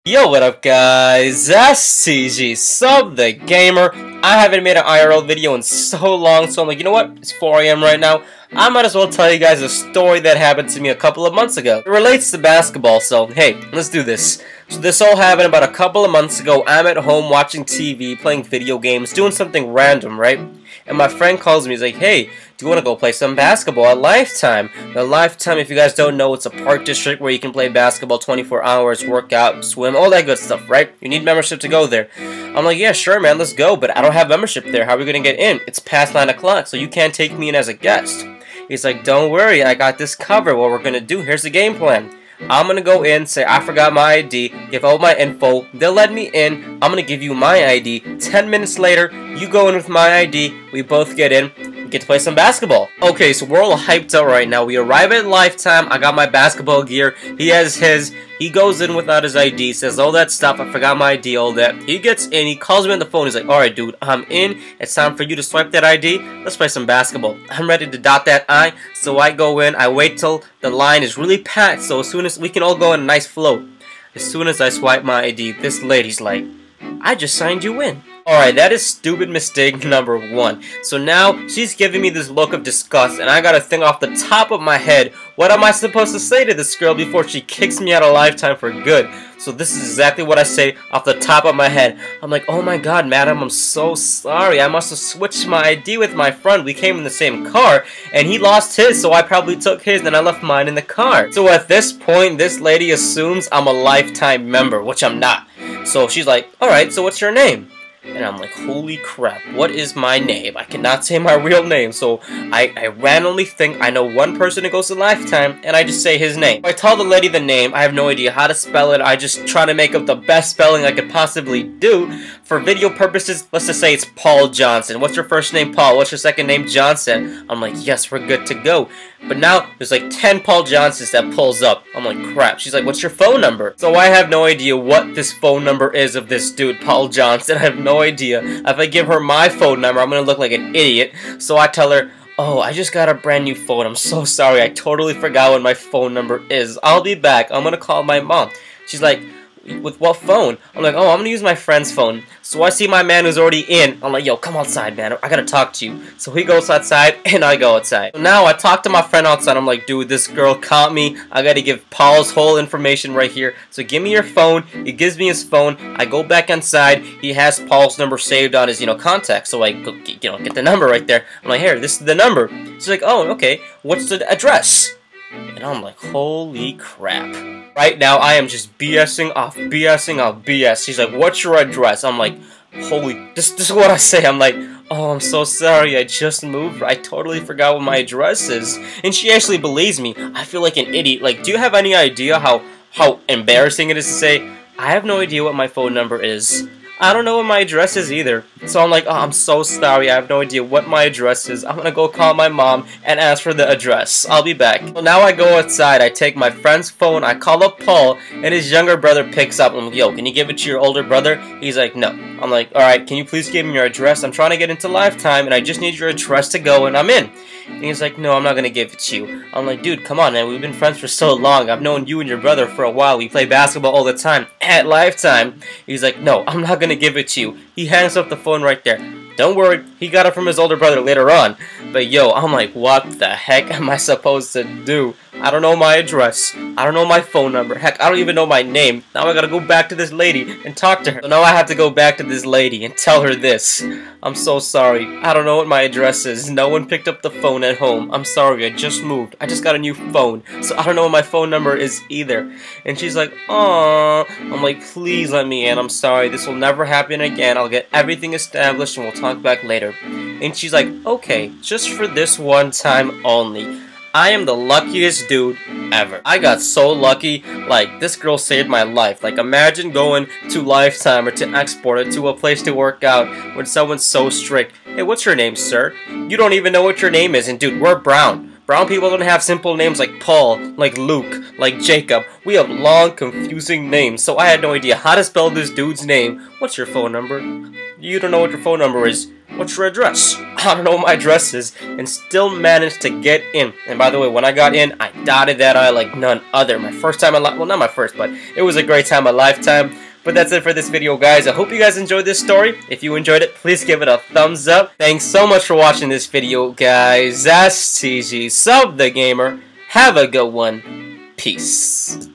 Yo, what up guys, that's TG, Sub the Gamer. I haven't made an IRL video in so long, so I'm like, you know what, it's 4 AM right now, I might as well tell you guys a story that happened to me a couple of months ago. It relates to basketball, so hey, let's do this. So this all happened about a couple of months ago. I'm at home watching TV, playing video games, doing something random, right? And my friend calls me, he's like, hey, do you want to go play some basketball at Lifetime? Now Lifetime, if you guys don't know, it's a park district where you can play basketball 24 hours, work out, swim, all that good stuff, right? You need membership to go there. I'm like, yeah, sure, man, let's go, but I don't have membership there. How are we going to get in? It's past 9 o'clock, so you can't take me in as a guest. He's like, don't worry, I got this covered. What we're going to do, here's the game plan. I'm going to go in, say I forgot my ID, give all my info, they'll let me in, I'm going to give you my ID, 10 minutes later, you go in with my ID, we both get in, we get to play some basketball. Okay, so we're all hyped up right now, we arrive at Lifetime, I got my basketball gear, he has his, he goes in without his ID, says all that stuff, I forgot my ID, all that. He gets in, he calls me on the phone, he's like, alright dude, I'm in, it's time for you to swipe that ID, let's play some basketball. I'm ready to dot that I, so I go in, I wait till the line is really packed, so as soon as we can all go in a nice flow. As soon as I swipe my ID, this lady's like, I just signed you in. Alright, that is stupid mistake number 1. So now, she's giving me this look of disgust, and I gotta think off the top of my head, what am I supposed to say to this girl before she kicks me out of Lifetime for good? So this is exactly what I say off the top of my head. I'm like, oh my god, madam, I'm so sorry. I must have switched my ID with my friend. We came in the same car, and he lost his, so I probably took his, and I left mine in the car. So at this point, this lady assumes I'm a Lifetime member, which I'm not. So she's like, alright, so what's your name? And I'm like, holy crap, what is my name? I cannot say my real name, so I randomly think I know one person who goes to Lifetime, and I just say his name. I tell the lady the name, I have no idea how to spell it, I just try to make up the best spelling I could possibly do. For video purposes, let's just say it's Paul Johnson. What's your first name, Paul? What's your second name, Johnson? I'm like, yes, we're good to go. But now, there's like 10 Paul Johnsons that pulls up. I'm like, crap. She's like, what's your phone number? So I have no idea what this phone number is of this dude, Paul Johnson. I have no idea. If I give her my phone number, I'm gonna look like an idiot. So I tell her, oh, I just got a brand new phone. I'm so sorry. I totally forgot what my phone number is. I'll be back. I'm gonna call my mom. She's like, with what phone? I'm like, oh, I'm gonna use my friend's phone. So I see my man who's already in. I'm like, yo, come outside, man. I gotta talk to you. So he goes outside, and I go outside. So now I talk to my friend outside. I'm like, dude, this girl caught me. I gotta give Paul's whole information right here. So give me your phone. He gives me his phone. I go back inside. He has Paul's number saved on his, contact. So I go, get the number right there. I'm like, here, this is the number. She's like, oh, okay. What's the address? And I'm like, holy crap. Right now, I am just BSing off BS. She's like, what's your address? I'm like, holy, this is what I say. I'm like, oh, I'm so sorry. I just moved. I totally forgot what my address is. And she actually believes me. I feel like an idiot. Like, do you have any idea how embarrassing it is to say, I have no idea what my phone number is? I don't know what my address is either. So I'm like, oh, I'm so sorry. I have no idea what my address is. I'm gonna go call my mom and ask for the address. I'll be back. So now I go outside. I take my friend's phone. I call up Paul, and his younger brother picks up. I'm like, yo, can you give it to your older brother? He's like, no. I'm like, alright, can you please give me your address? I'm trying to get into Lifetime, and I just need your address to go, and I'm in. And he's like, no, I'm not gonna give it to you. I'm like, dude, come on, man. We've been friends for so long. I've known you and your brother for a while. We play basketball all the time at Lifetime. He's like, no, I'm not gonna give it to you. He hangs up the phone right there. Don't worry, he got it from his older brother later on. But yo, I'm like, what the heck am I supposed to do? I don't know my address. I don't know my phone number. Heck, I don't even know my name. Now I gotta go back to this lady and talk to her. So now I have to go back to this lady and tell her this. I'm so sorry. I don't know what my address is. No one picked up the phone at home. I'm sorry, I just moved. I just got a new phone. So I don't know what my phone number is either. And she's like, aww. I'm like, please let me in. I'm sorry. This will never happen again. I'll get everything established and we'll talk back later. And she's like, okay, just for this one time only. I am the luckiest dude ever. I got so lucky, like, this girl saved my life. Like, imagine going to Lifetime or to Export it to a place to work out when someone's so strict. Hey, what's your name, sir? You don't even know what your name is, and dude, we're brown. Brown people don't have simple names like Paul, like Luke, like Jacob. We have long, confusing names, so I had no idea how to spell this dude's name. What's your phone number? You don't know what your phone number is. What's your address? I don't know what my address is, and still managed to get in. And by the way, when I got in, I dotted that I like none other. My first time in life, well, not my first, but it was a great time, a lifetime. But that's it for this video, guys. I hope you guys enjoyed this story. If you enjoyed it, please give it a thumbs up. Thanks so much for watching this video, guys. That's TG, Sub the Gamer. Have a good one. Peace.